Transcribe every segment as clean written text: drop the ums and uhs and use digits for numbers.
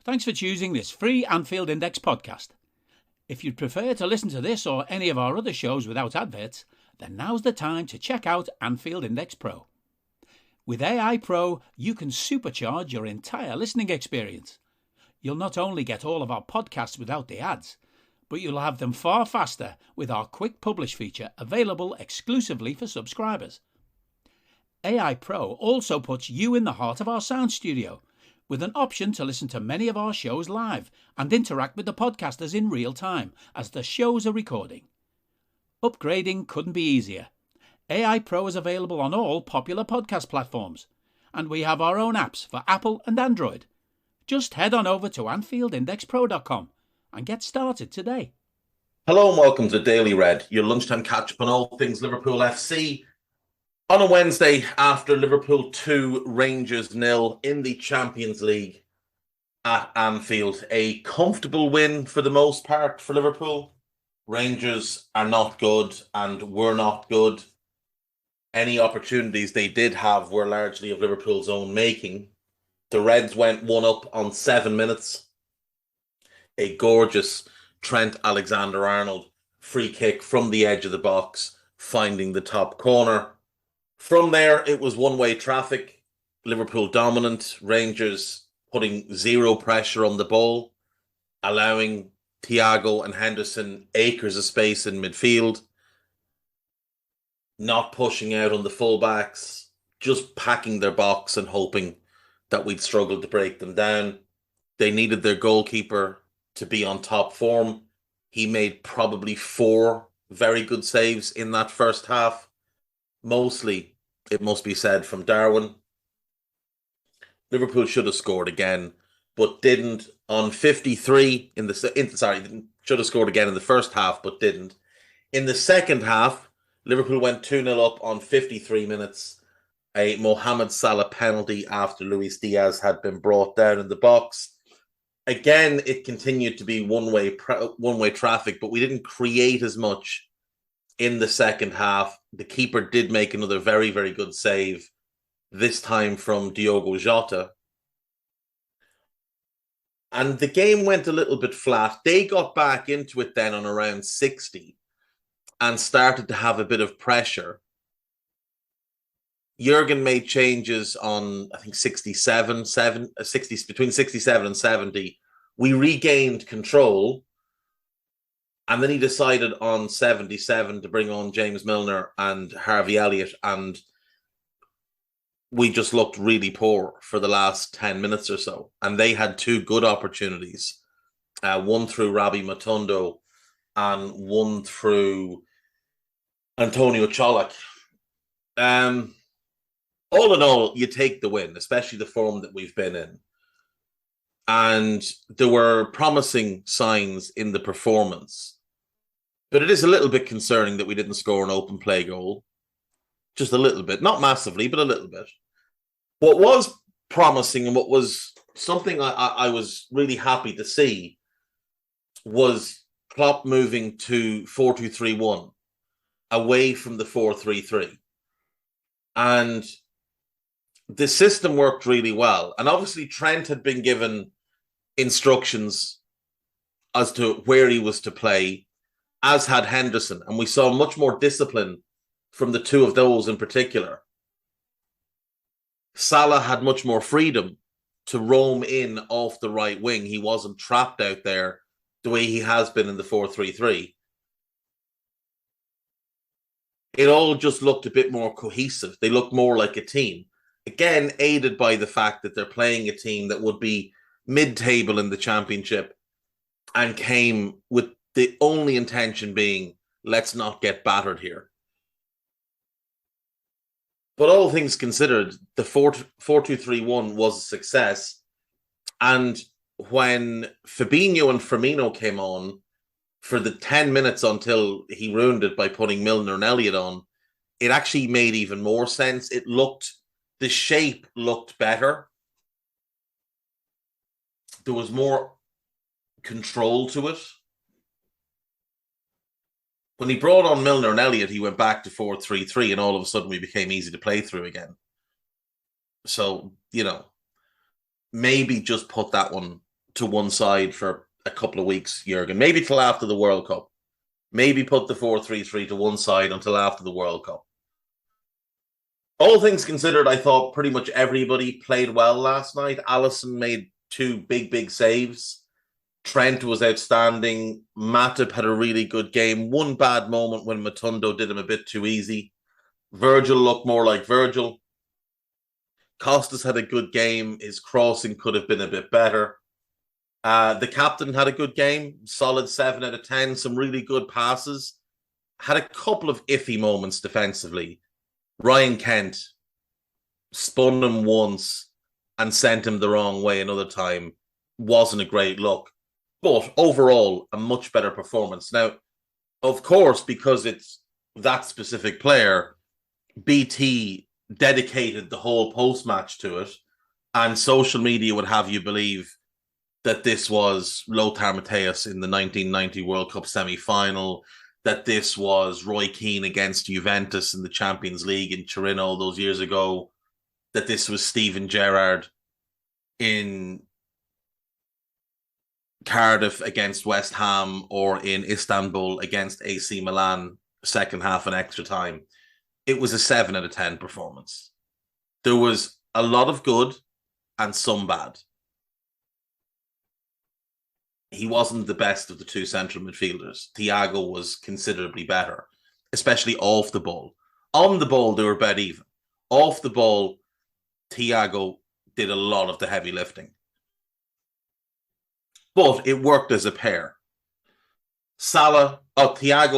Thanks for choosing this free Anfield Index podcast. If you'd prefer to listen to this or any of our other shows without adverts, then now's the time to check out Anfield Index Pro. With AI Pro, you can supercharge your entire listening experience. You'll not only get all of our podcasts without the ads, but you'll have them far faster with our Quick Publish feature available exclusively for subscribers. AI Pro also puts you in the heart of our sound studio, with an option to listen to many of our shows live and interact with the podcasters in real time as the shows are recording. Upgrading couldn't be easier. AI Pro is available on all popular podcast platforms, and we have our own apps for Apple and Android. Just head on over to AnfieldIndexPro.com and get started today. Hello and welcome to Daily Red, your lunchtime catch-up on all things Liverpool FC. On a Wednesday after Liverpool 2, Rangers 0 in the Champions League at Anfield. A comfortable win for the most part for Liverpool. Rangers are not good and were not good. Any opportunities they did have were largely of Liverpool's own making. The Reds went 1-up on 7 minutes. A gorgeous Trent Alexander-Arnold free kick from the edge of the box, finding the top corner. From there, it was one-way traffic. Liverpool dominant, Rangers putting zero pressure on the ball, allowing Thiago and Henderson acres of space in midfield, not pushing out on the fullbacks, just packing their box and hoping that we'd struggle to break them down. They needed their goalkeeper to be on top form. He made probably 4 very good saves in that first half. Mostly, it must be said, from Darwin. Liverpool should have scored again, but didn't. On 53 should have scored again in the first half, but didn't. In the second half, Liverpool went 2-0 up on 53 minutes. A Mohamed Salah penalty after Luis Diaz had been brought down in the box. Again, it continued to be one-way traffic, but we didn't create as much in the second half. The keeper did make another very, very good save, this time from Diogo Jota. And the game went a little bit flat. They got back into it then on around 60 and started to have a bit of pressure. Jurgen made changes on, I think, between 67 and 70. We regained control. And then he decided on 77 to bring on James Milner and Harvey Elliott. And we just looked really poor for the last 10 minutes or so. And they had 2 good opportunities. One through Rabbi Matondo and one through Antonio Cholak. All in all, you take the win, especially the form that we've been in. And there were promising signs in the performance. But it is a little bit concerning that we didn't score an open play goal. Just a little bit. Not massively, but a little bit. What was promising and what was something I was really happy to see was Klopp moving to 4-2-3-1 away from the 4-3-3. And the system worked really well. And obviously Trent had been given instructions as to where he was to play, as had Henderson. And we saw much more discipline from the 2 of those in particular. Salah had much more freedom to roam in off the right wing. He wasn't trapped out there the way he has been in the 4-3-3. It all just looked a bit more cohesive. They looked more like a team. Again, aided by the fact that they're playing a team that would be mid-table in the Championship and came with the only intention being, let's not get battered here. But all things considered, the 4-2-3-1 was a success. And when Fabinho and Firmino came on for the 10 minutes until he ruined it by putting Milner and Elliott on, it actually made even more sense. The shape looked better. There was more control to it. When he brought on Milner and Elliott, he went back to 4-3-3, and all of a sudden we became easy to play through again. So, maybe just put that one to one side for a couple of weeks, Jurgen. Maybe till after the World Cup. Maybe put the 4-3-3 to one side until after the World Cup. All things considered, I thought pretty much everybody played well last night. Alisson made two big saves. Trent was outstanding. Matip had a really good game. One bad moment when Matundo did him a bit too easy. Virgil looked more like Virgil. Costas had a good game. His crossing could have been a bit better. The captain had a good game. Solid 7 out of 10. Some really good passes. Had a couple of iffy moments defensively. Ryan Kent spun him once and sent him the wrong way another time. Wasn't a great look. But overall, a much better performance. Now, of course, because it's that specific player, BT dedicated the whole post-match to it, and social media would have you believe that this was Lothar Matthäus in the 1990 World Cup semi-final, that this was Roy Keane against Juventus in the Champions League in Turin all those years ago, that this was Steven Gerrard in Cardiff against West Ham or in Istanbul against AC Milan, second half and extra time. It was a 7 out of 10 performance. There was a lot of good and some bad. He wasn't the best of the two central midfielders. Thiago was considerably better, especially off the ball. On the ball, they were about even. Off the ball, Thiago did a lot of the heavy lifting. But it worked as a pair. Thiago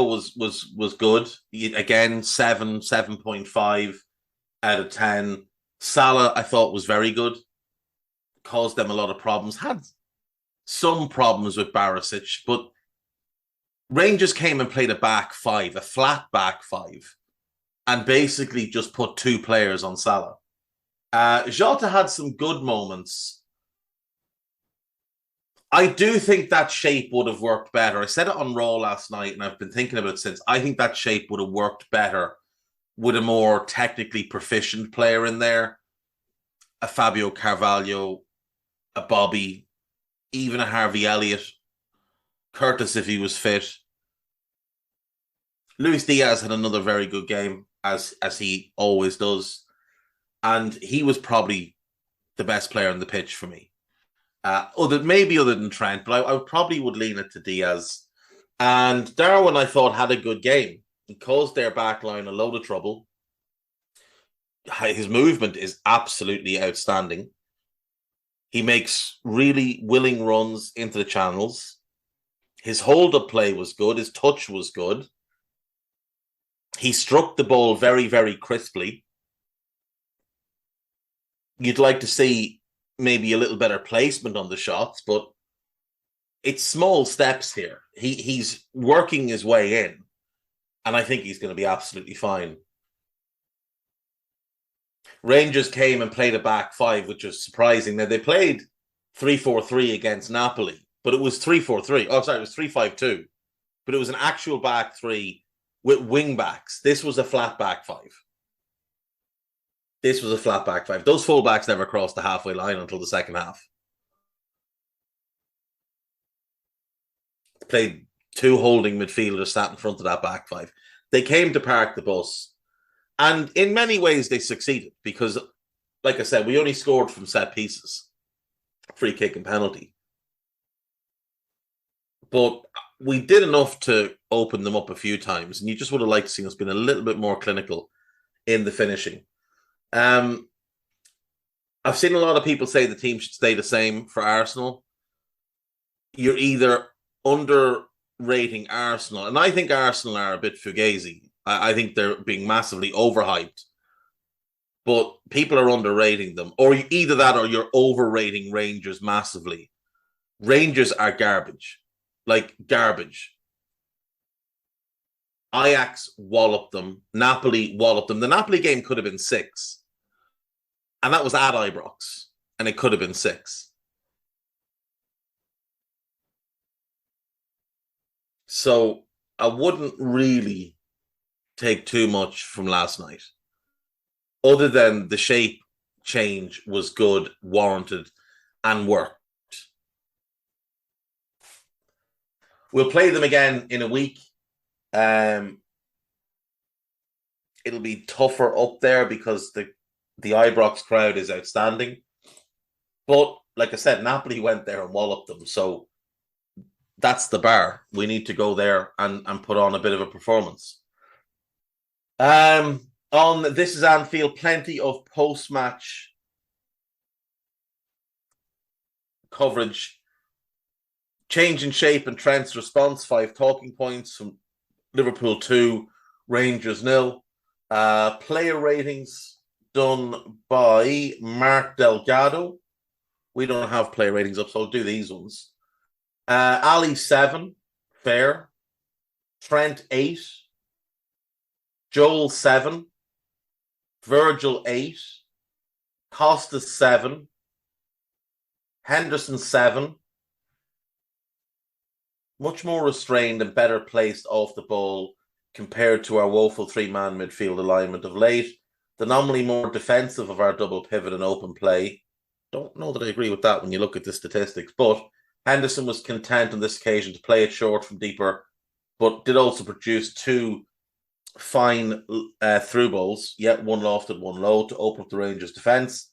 was good. Again, 7.5 out of 10. Salah, I thought, was very good. Caused them a lot of problems. Had some problems with Barisic, but Rangers came and played a back five, a flat back five, and basically just put two players on Salah. Jota had some good moments. I do think that shape would have worked better. I said it on Raw last night, and I've been thinking about it since. I think that shape would have worked better with a more technically proficient player in there. A Fabio Carvalho, a Bobby, even a Harvey Elliott, Curtis if he was fit. Luis Diaz had another very good game, as he always does. And he was probably the best player on the pitch for me. Other than Trent, but I probably would lean it to Diaz. And Darwin, I thought, had a good game. He caused their backline a load of trouble. His movement is absolutely outstanding. He makes really willing runs into the channels. His hold-up play was good. His touch was good. He struck the ball very, very crisply. You'd like to see maybe a little better placement on the shots, but it's small steps here. He's working his way in, and I think he's going to be absolutely fine. Rangers came and played a back five, which was surprising. Now, they played 3-4-3 against Napoli, but it was 3-4-3. Oh, sorry, it was 3-5-2. But it was an actual back three with wing backs. This was a flat back five. Those fullbacks never crossed the halfway line until the second half. Played two holding midfielders sat in front of that back five. They came to park the bus. And in many ways, they succeeded because, like I said, we only scored from set pieces, free kick and penalty. But we did enough to open them up a few times, and you just would have liked to see us being a little bit more clinical in the finishing. I've seen a lot of people say the team should stay the same for Arsenal. You're either underrating Arsenal, and I think Arsenal are a bit fugazi. I think they're being massively overhyped, but people are underrating them. Or either that or you're overrating Rangers massively. Rangers are garbage. Like garbage. Ajax walloped them. Napoli walloped them. The Napoli game could have been 6. And that was at Ibrox. And it could have been 6. So I wouldn't really take too much from last night. Other than the shape change was good, warranted, and worked. We'll play them again in a week. It'll be tougher up there because the Ibrox crowd is outstanding. But like I said, Napoli went there and walloped them. So that's the bar. We need to go there and put on a bit of a performance. On This Is Anfield, plenty of post-match coverage. Change in shape and Trent's response, 5 talking points from Liverpool 2, Rangers 0. Player ratings done by Mark Delgado. We don't have player ratings up, so I'll do these ones. Ali 7, fair. Trent 8. Joel 7. Virgil 8. Costa 7. Henderson 7. Much more restrained and better placed off the ball compared to our woeful 3-man midfield alignment of late. The nominally more defensive of our double pivot and open play. Don't know that I agree with that when you look at the statistics, but Henderson was content on this occasion to play it short from deeper, but did also produce 2 fine through balls, yet one lofted, one low, to open up the Rangers' defence.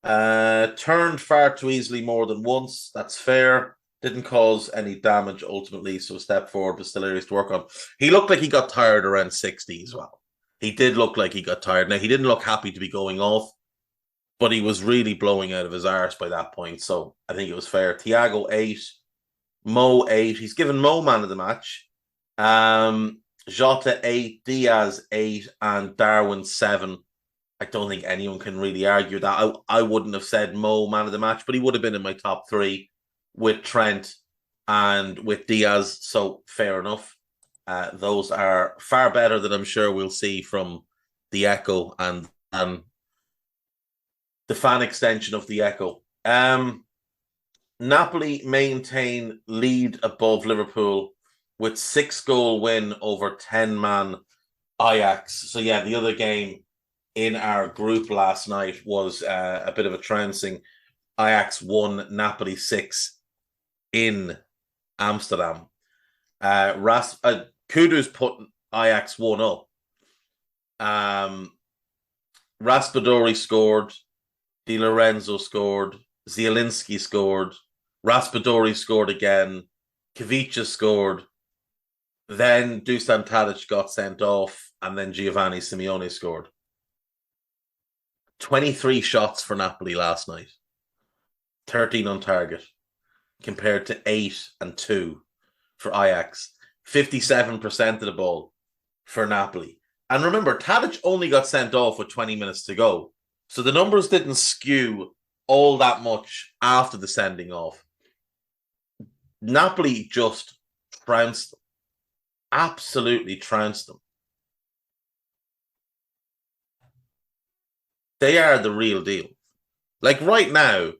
Turned far too easily more than once. That's fair. Didn't cause any damage ultimately, so a step forward, but still areas to work on. He looked like he got tired around 60 as well. He did look like he got tired. Now, he didn't look happy to be going off, but he was really blowing out of his arse by that point, so I think it was fair. Thiago 8, Mo 8. He's given Mo man of the match. Jota 8, Diaz 8, and Darwin 7. I don't think anyone can really argue that. I wouldn't have said Mo man of the match, but he would have been in my top 3 with Trent and with Diaz, so fair enough. Those are far better than I'm sure we'll see from the Echo and the fan extension of the Echo. Napoli maintain lead above Liverpool with 6-goal win over 10-man Ajax. So yeah, the other game in our group last night was a bit of a trouncing. Ajax 1, Napoli 6 in Amsterdam. Kudus put Ajax 1 up. Raspadori scored. Di Lorenzo scored. Zielinski scored. Raspadori scored again. Kavica scored. Then Dusan Tadic got sent off, and then Giovanni Simeone scored. 23 shots for Napoli last night. 13 on target, compared to 8 and 2 for Ajax. 57% of the ball for Napoli. And remember, Tadic only got sent off with 20 minutes to go. So the numbers didn't skew all that much after the sending off. Napoli just trounced them. Absolutely trounced them. They are the real deal. Like right now,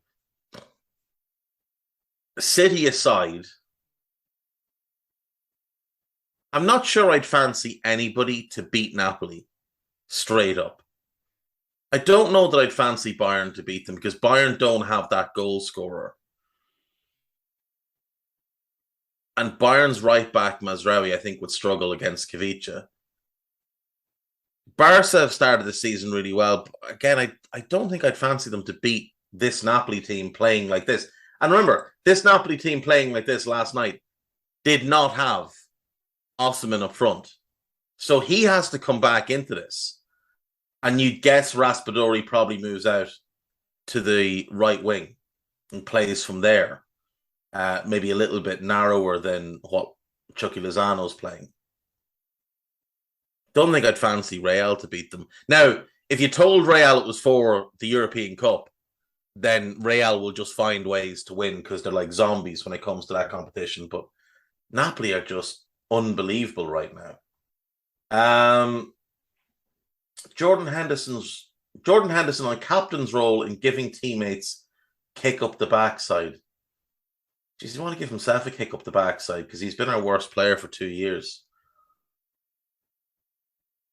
City aside, I'm not sure I'd fancy anybody to beat Napoli straight up. I don't know that I'd fancy Bayern to beat them because Bayern don't have that goal scorer. And Bayern's right back, Mazraoui, I think would struggle against Kavica. Barca have started the season really well. Again, I don't think I'd fancy them to beat this Napoli team playing like this. And remember, this Napoli team playing like this last night did not have Osimhen up front. So he has to come back into this. And you'd guess Raspadori probably moves out to the right wing and plays from there. Maybe a little bit narrower than what Chucky Lozano's playing. Don't think I'd fancy Real to beat them. Now, if you told Real it was for the European Cup, then Real will just find ways to win because they're like zombies when it comes to that competition. But Napoli are just unbelievable right now. Jordan Henderson on captain's role in giving teammates kick up the backside. Jeez, you want to give himself a kick up the backside because he's been our worst player for 2 years.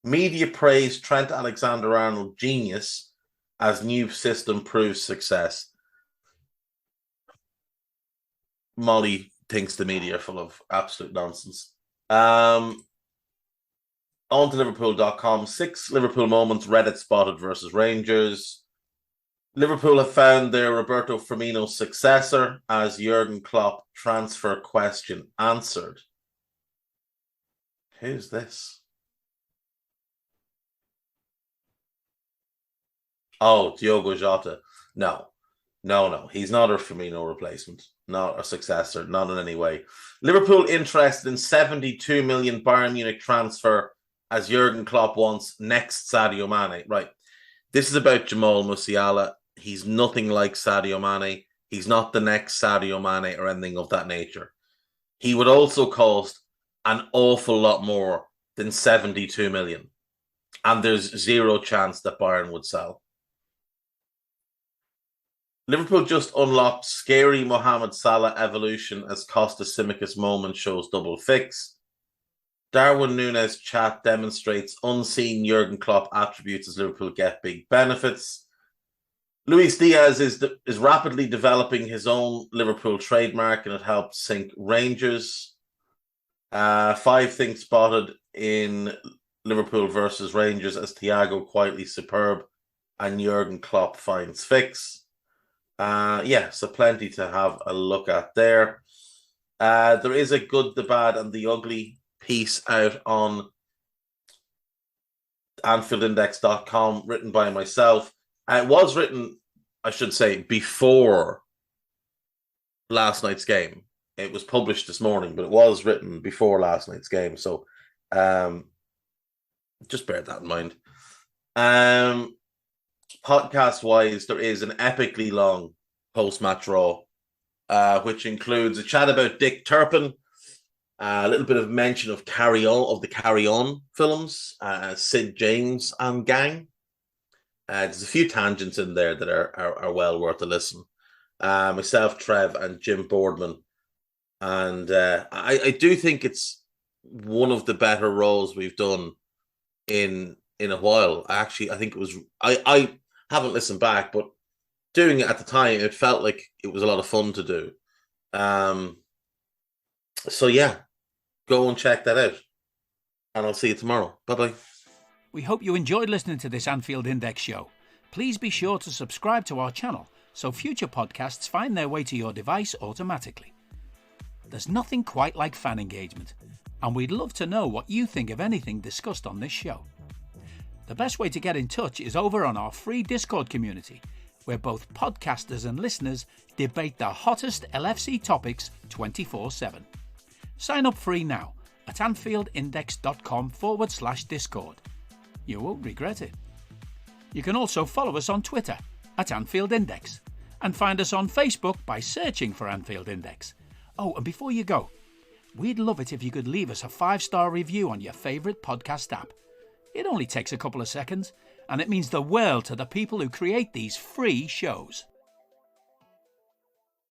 Media praise Trent Alexander-Arnold genius as new system proves success. Molly thinks the media are full of absolute nonsense. On to Liverpool.com. 6 Liverpool moments Reddit spotted versus Rangers. Liverpool have found their Roberto Firmino successor as Jurgen Klopp transfer question answered. Who's this? Oh, Diogo Jota. No. He's not a Firmino replacement, not a successor, not in any way. Liverpool interested in 72 million Bayern Munich transfer as Jurgen Klopp wants next Sadio Mane. Right. This is about Jamal Musiala. He's nothing like Sadio Mane. He's not the next Sadio Mane or anything of that nature. He would also cost an awful lot more than 72 million. And there's zero chance that Bayern would sell. Liverpool just unlocked scary Mohamed Salah evolution as Costa Tsimikas moment shows double fix. Darwin Núñez chat demonstrates unseen Jurgen Klopp attributes as Liverpool get big benefits. Luis Diaz is rapidly developing his own Liverpool trademark, and it helped sink Rangers. 5 things spotted in Liverpool versus Rangers as Thiago quietly superb and Jurgen Klopp finds fix. So plenty to have a look at there. There is a good, the bad, and the ugly piece out on AnfieldIndex.com written by myself. It was written, I should say, before last night's game. It was published this morning, but it was written before last night's game. So just bear that in mind. Podcast-wise, there is an epically long post-match Raw, which includes a chat about Dick Turpin, a little bit of mention of the Carry On films, Sid James and gang. There's a few tangents in there that are well worth a listen. Myself, Trev, and Jim Boardman. And I do think it's one of the better roles we've done in a while. I think it was... I haven't listened back, but doing it at the time, it felt like it was a lot of fun to do. So yeah, go and check that out. And I'll see you tomorrow. Bye-bye. We hope you enjoyed listening to this Anfield Index show. Please be sure to subscribe to our channel so future podcasts find their way to your device automatically. There's nothing quite like fan engagement, and we'd love to know what you think of anything discussed on this show. The best way to get in touch is over on our free Discord community, where both podcasters and listeners debate the hottest LFC topics 24/7. Sign up free now at AnfieldIndex.com/Discord. You won't regret it. You can also follow us on Twitter at Anfield Index and find us on Facebook by searching for Anfield Index. Oh, and before you go, we'd love it if you could leave us a 5-star review on your favourite podcast app. It only takes a couple of seconds, and it means the world to the people who create these free shows.